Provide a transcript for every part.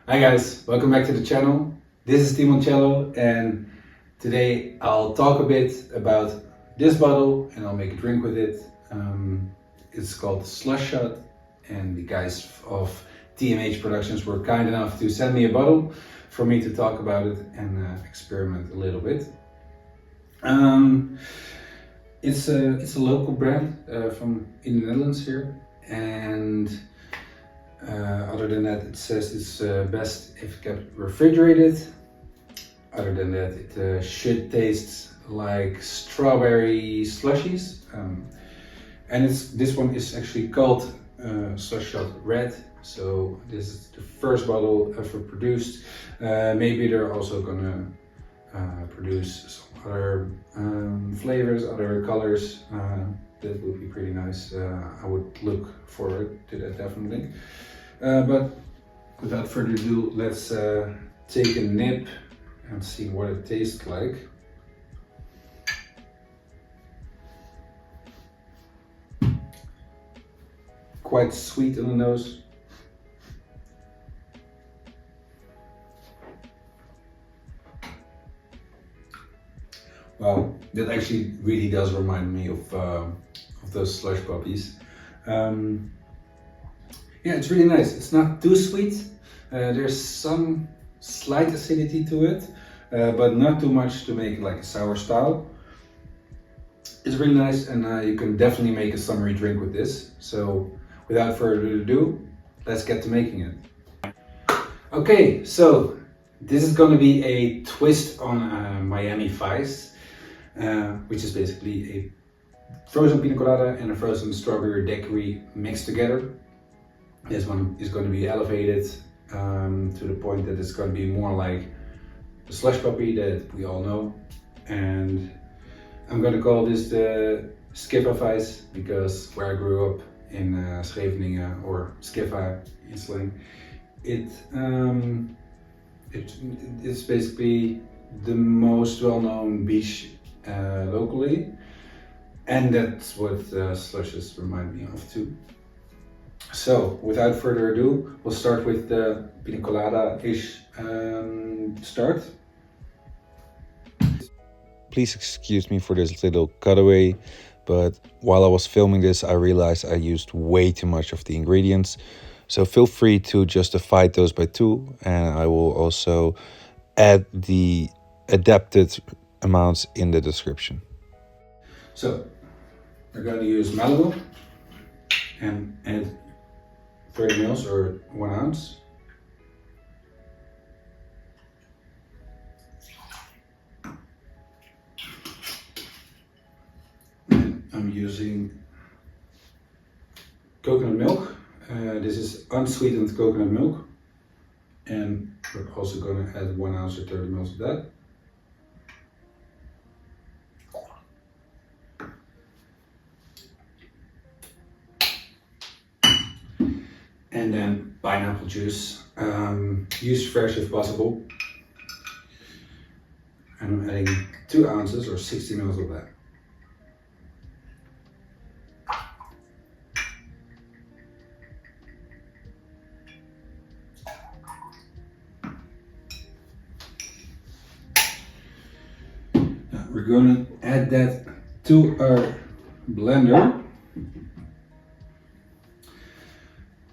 Hi guys, welcome back to the channel. This is Timoncello and today I'll talk a bit about this bottle and I'll make a drink with it. It's called Slush Shot and the guys of TMH Productions were kind enough to send me a bottle for me to talk about it and experiment a little bit. It's a local brand from in the Netherlands here, and other than that, it says it's best if kept refrigerated. Other than that, it should taste like strawberry slushies. And this one is actually called Slush Shot Red. So this is the first bottle ever produced. Maybe they're also gonna produce some other flavors, other colors. That would be pretty nice. I would look forward to that definitely. But without further ado, let's take a nip and see what it tastes like. Quite sweet on the nose. Wow, that actually really does remind me of those slush puppies. Yeah, it's really nice. It's not too sweet. There's some slight acidity to it, but not too much to make it like a sour style. It's really nice, and you can definitely make a summery drink with this. So without further ado, let's get to making it. Okay, so this is going to be a twist on Miami Vice, which is basically a frozen pina colada and a frozen strawberry daiquiri mixed together. This one is going to be elevated to the point that it's going to be more like the slush puppy that we all know. And I'm going to call this the SKIFFA Vice because where I grew up in Scheveningen, or SKIFFA in slang, it's basically the most well-known beach locally, and that's what slushes remind me of too. So without further ado, we'll start with the pina colada-ish start. Please excuse me for this little cutaway, but while I was filming this, I realized I used way too much of the ingredients. So feel free to just divide those by 2, and I will also add the adapted amounts in the description. So we're going to use Malibu and add 30 mils or 1 ounce. And I'm using coconut milk. This is unsweetened coconut milk, and we're also going to add 1 ounce or 30 mils of that. And then pineapple juice, use fresh if possible. And I'm adding 2 ounces or 60 mils of that. Now we're going to add that to our blender.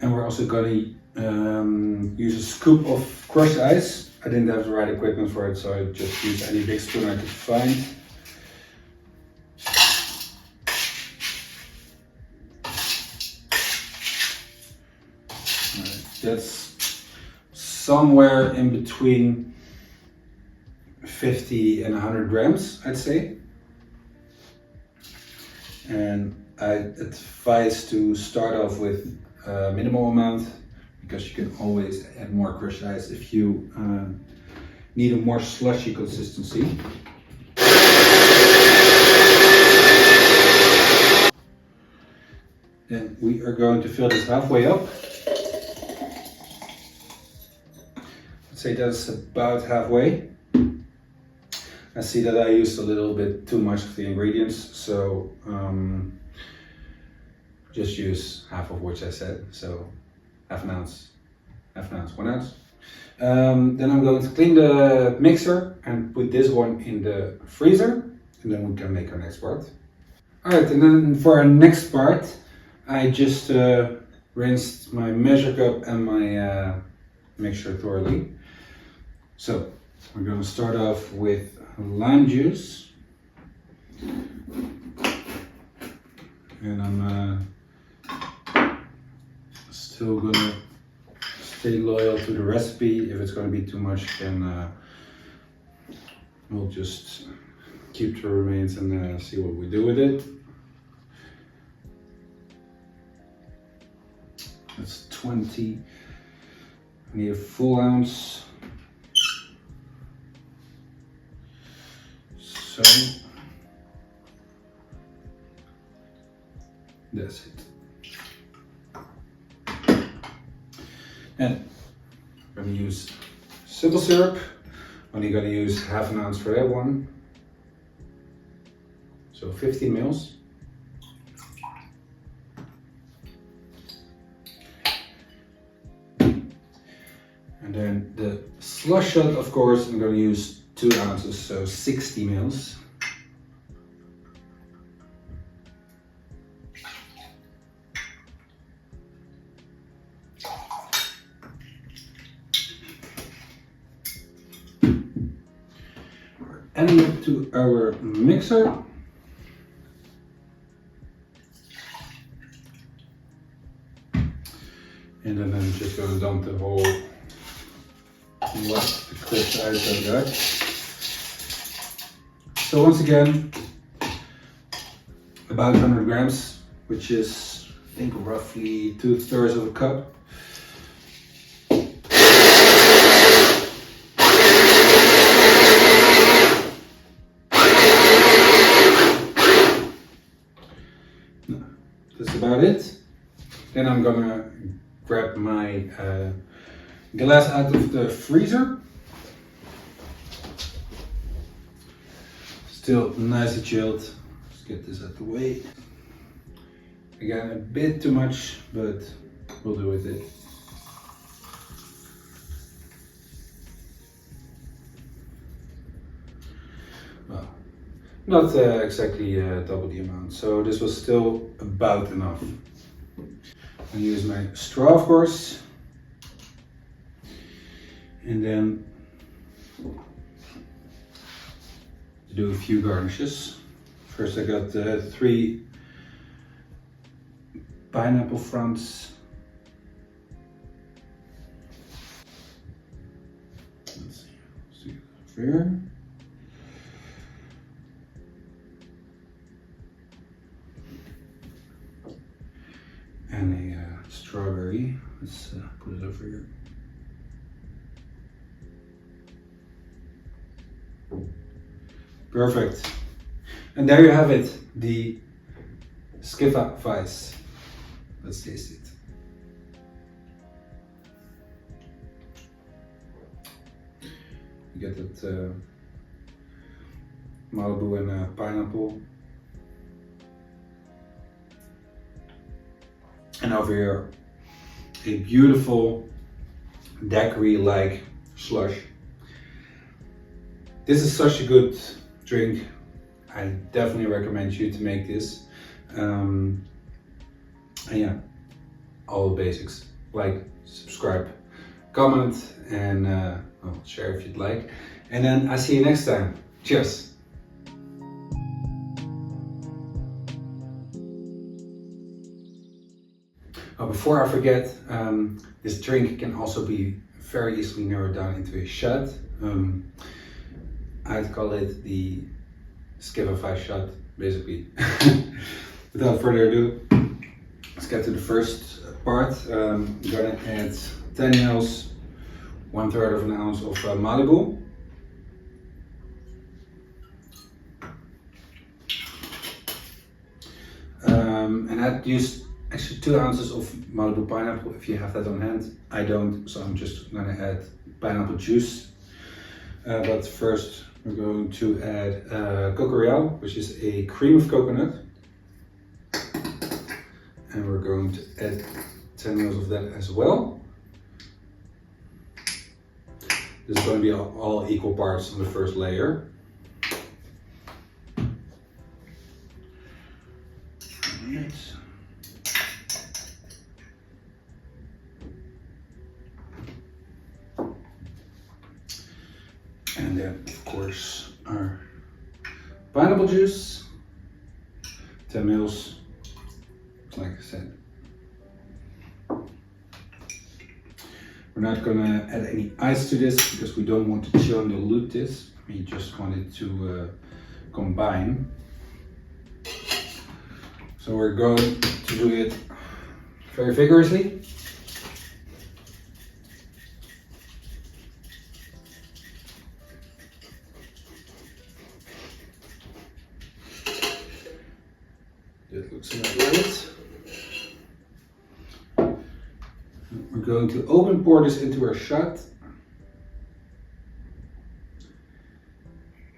And we're also going to use a scoop of crushed ice. I didn't have the right equipment for it, so I just used any big spoon I could find. That's somewhere in between 50 and 100 grams, I'd say. And I advise to start off with a minimal amount, because you can always add more crushed ice if you need a more slushy consistency. Then we are going to fill this halfway up. Let's say that's about halfway. I see that I used a little bit too much of the ingredients, so just use half of which I said, so half an ounce, 1 ounce. Then I'm going to clean the mixer and put this one in the freezer, and then we can make our next part. Alright, and then for our next part, I just rinsed my measure cup and my mixture thoroughly. So we're going to start off with lime juice, and I'm still gonna stay loyal to the recipe. If it's gonna be too much, then we'll just keep the remains and see what we do with it. That's 20. I need a full ounce. So that's it. And I'm going to use simple syrup. Only going to use half an ounce for that one. So 50 mils. And then the slush shot, of course, I'm going to use 2 ounces, so 60 mils. Adding it to our mixer. And then I'm just going to dump the whole lot, the crisp ice of that. So once again, about 100 grams, which is, I think, roughly 2/3 of a cup. That's about it. Then I'm gonna grab my glass out of the freezer. Still nicely chilled. Let's get this out the way. Again, a bit too much, but we'll do with it. Well, not exactly double the amount, so this was still about enough. I use my straw, of course, and then do a few garnishes. First, I got 3 pineapple fronds. Let's see here. And a strawberry. Let's put it over here. Perfect. And there you have it, the SKIFFA Vice. Let's taste it. You get that Malibu and pineapple. And over here, a beautiful daiquiri-like slush. This is such a good drink. I definitely recommend you to make this. And yeah, all the basics. Like, subscribe, comment, and well, share if you'd like. And then I see you next time. Cheers. Oh, before I forget, this drink can also be very easily narrowed down into a shot. I'd call it the SKIFFA Vice shot, basically. Without further ado, let's get to the first part. I'm gonna add 10 ml, 1/3 of an ounce of Malibu. And I'd use actually 2 ounces of Malibu pineapple if you have that on hand. I don't, so I'm just gonna add pineapple juice. But first we're going to add Coco Reál, which is a cream of coconut. And we're going to add 10 ml of that as well. This is going to be all equal parts on the first layer. Right. And then, of course, our pineapple juice, 10 mils, like I said. We're not gonna add any ice to this because we don't want to chill and dilute this. We just want it to combine. So we're going to do it very vigorously. That looks about right. We're going to open pour this into our shot.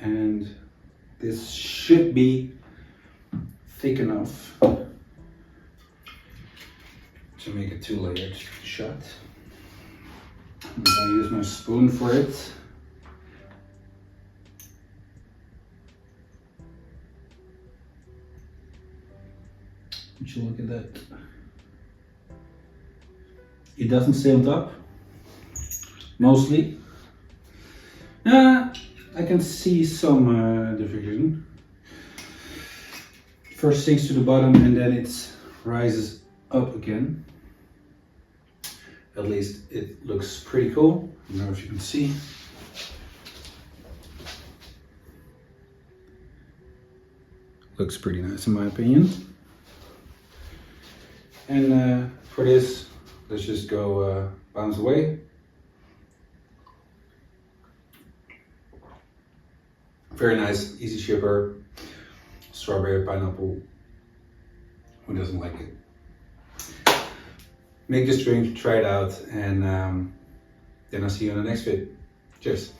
And this should be thick enough to make a 2-layered shot. I'm going to use my spoon for it. Would you look at that? It doesn't stay on top, mostly. I can see some division. First sinks to the bottom and then it rises up again. At least it looks pretty cool. I don't know if you can see. Looks pretty nice in my opinion. And for this, let's just go bounce away. Very nice, easy shipper. Strawberry, pineapple. Who doesn't like it? Make this drink, try it out, and then I'll see you in the next vid. Cheers.